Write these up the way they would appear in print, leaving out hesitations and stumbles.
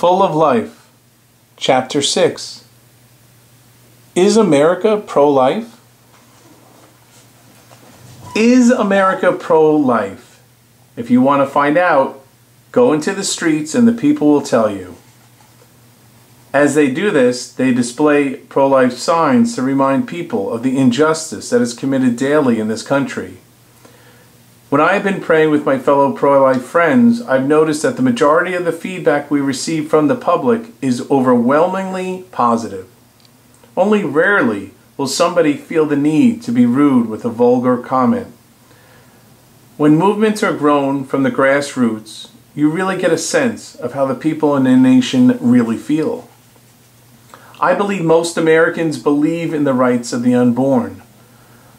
Full of Life, Chapter 6. Is America pro-life? Is America pro-life? If you want to find out, go into the streets and the people will tell you. As they do this, they display pro-life signs to remind people of the injustice that is committed daily in this country. When I have been praying with my fellow pro-life friends, I've noticed that the majority of the feedback we receive from the public is overwhelmingly positive. Only rarely will somebody feel the need to be rude with a vulgar comment. When movements are grown from the grassroots, you really get a sense of how the people in a nation really feel. I believe most Americans believe in the rights of the unborn.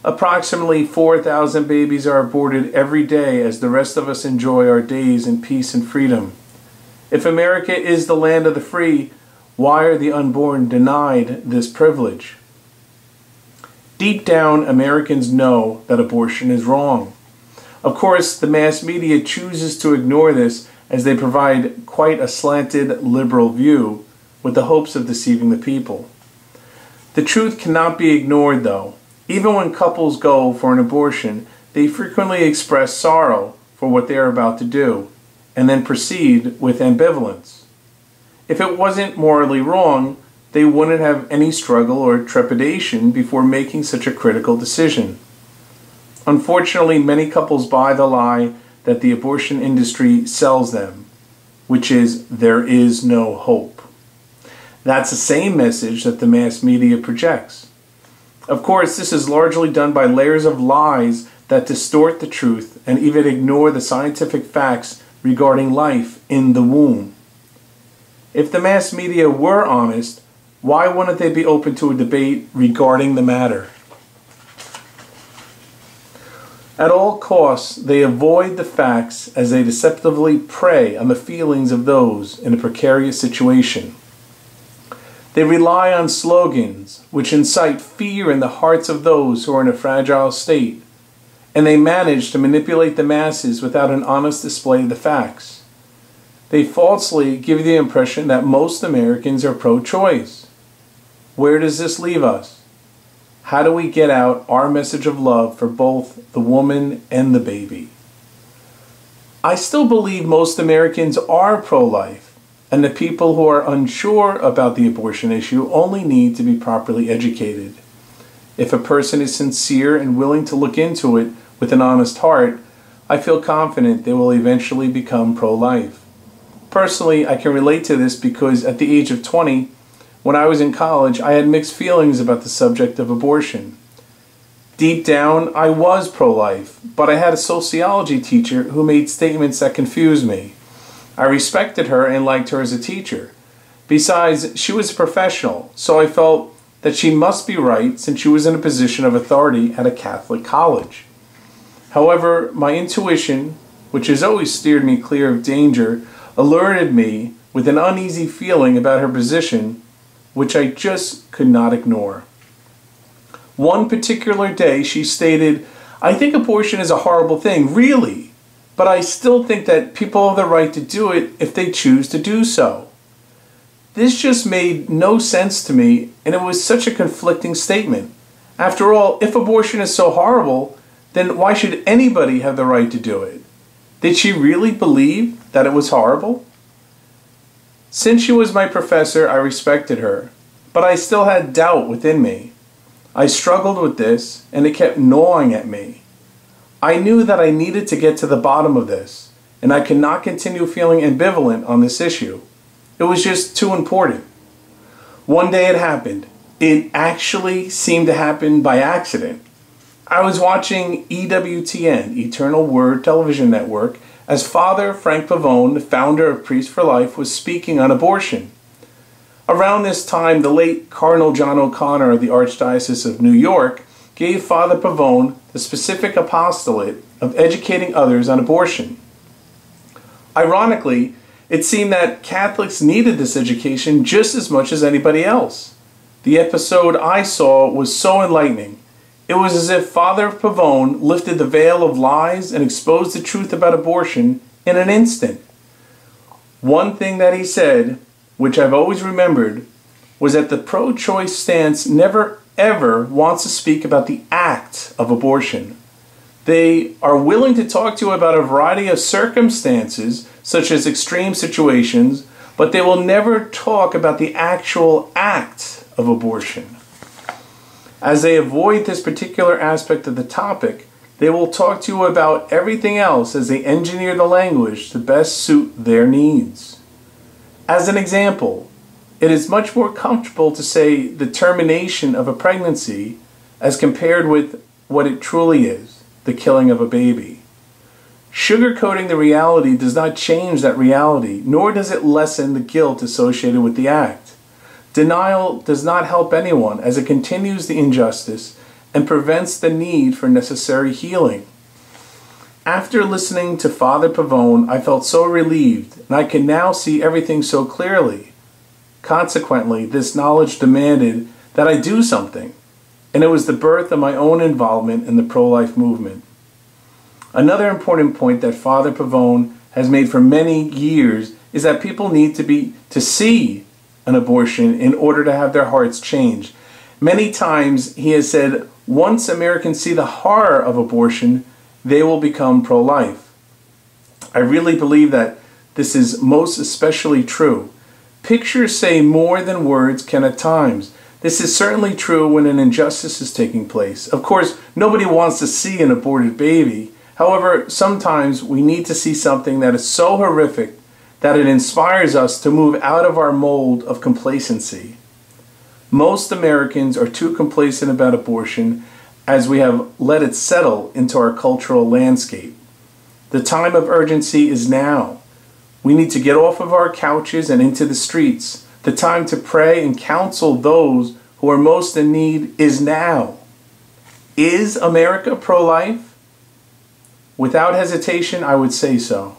Approximately 4,000 babies are aborted every day as the rest of us enjoy our days in peace and freedom. If America is the land of the free, why are the unborn denied this privilege? Deep down, Americans know that abortion is wrong. Of course, the mass media chooses to ignore this as they provide quite a slanted liberal view with the hopes of deceiving the people. The truth cannot be ignored, though. Even when couples go for an abortion, they frequently express sorrow for what they are about to do, and then proceed with ambivalence. If it wasn't morally wrong, they wouldn't have any struggle or trepidation before making such a critical decision. Unfortunately, many couples buy the lie that the abortion industry sells them, which is, there is no hope. That's the same message that the mass media projects. Of course, this is largely done by layers of lies that distort the truth and even ignore the scientific facts regarding life in the womb. If the mass media were honest, why wouldn't they be open to a debate regarding the matter? At all costs, they avoid the facts as they deceptively prey on the feelings of those in a precarious situation. They rely on slogans which incite fear in the hearts of those who are in a fragile state, and they manage to manipulate the masses without an honest display of the facts. They falsely give the impression that most Americans are pro-choice. Where does this leave us? How do we get out our message of love for both the woman and the baby? I still believe most Americans are pro-life, and the people who are unsure about the abortion issue only need to be properly educated. If a person is sincere and willing to look into it with an honest heart, I feel confident they will eventually become pro-life. Personally, I can relate to this because at the age of 20, when I was in college, I had mixed feelings about the subject of abortion. Deep down, I was pro-life, but I had a sociology teacher who made statements that confused me. I respected her and liked her as a teacher. Besides, she was a professional, so I felt that she must be right since she was in a position of authority at a Catholic college. However, my intuition, which has always steered me clear of danger, alerted me with an uneasy feeling about her position, which I just could not ignore. One particular day, she stated, "I think abortion is a horrible thing, really. But I still think that people have the right to do it if they choose to do so." This just made no sense to me, and it was such a conflicting statement. After all, if abortion is so horrible, then why should anybody have the right to do it? Did she really believe that it was horrible? Since she was my professor, I respected her, but I still had doubt within me. I struggled with this, and it kept gnawing at me. I knew that I needed to get to the bottom of this, and I could not continue feeling ambivalent on this issue. It was just too important. One day it happened. It actually seemed to happen by accident. I was watching EWTN, Eternal Word Television Network, as Father Frank Pavone, the founder of Priests for Life, was speaking on abortion. Around this time, the late Cardinal John O'Connor of the Archdiocese of New York gave Father Pavone the specific apostolate of educating others on abortion. Ironically, it seemed that Catholics needed this education just as much as anybody else. The episode I saw was so enlightening. It was as if Father Pavone lifted the veil of lies and exposed the truth about abortion in an instant. One thing that he said which I've always remembered, was that the pro-choice stance never ever wants to speak about the act of abortion. They are willing to talk to you about a variety of circumstances, such as extreme situations, but they will never talk about the actual act of abortion. As they avoid this particular aspect of the topic, they will talk to you about everything else as they engineer the language to best suit their needs. As an example, it is much more comfortable to say the termination of a pregnancy as compared with what it truly is, the killing of a baby. Sugarcoating the reality does not change that reality, nor does it lessen the guilt associated with the act. Denial does not help anyone as it continues the injustice and prevents the need for necessary healing. After listening to Father Pavone, I felt so relieved, and I can now see everything so clearly. Consequently, this knowledge demanded that I do something, and it was the birth of my own involvement in the pro-life movement. Another important point that Father Pavone has made for many years is that people need to see an abortion in order to have their hearts change. Many times he has said, once Americans see the horror of abortion, they will become pro-life. I really believe that this is most especially true. Pictures say more than words can at times. This is certainly true when an injustice is taking place. Of course, nobody wants to see an aborted baby. However, sometimes we need to see something that is so horrific that it inspires us to move out of our mold of complacency. Most Americans are too complacent about abortion as we have let it settle into our cultural landscape. The time of urgency is now. We need to get off of our couches and into the streets. The time to pray and counsel those who are most in need is now. Is America pro-life? Without hesitation, I would say so.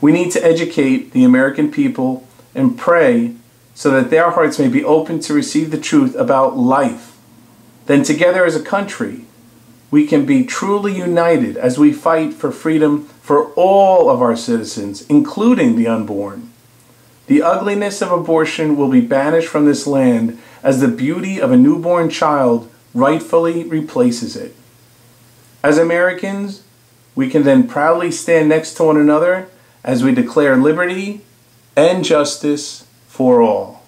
We need to educate the American people and pray so that their hearts may be open to receive the truth about life. Then together as a country, we can be truly united as we fight for freedom for all of our citizens, including the unborn. The ugliness of abortion will be banished from this land as the beauty of a newborn child rightfully replaces it. As Americans, we can then proudly stand next to one another as we declare liberty and justice for all.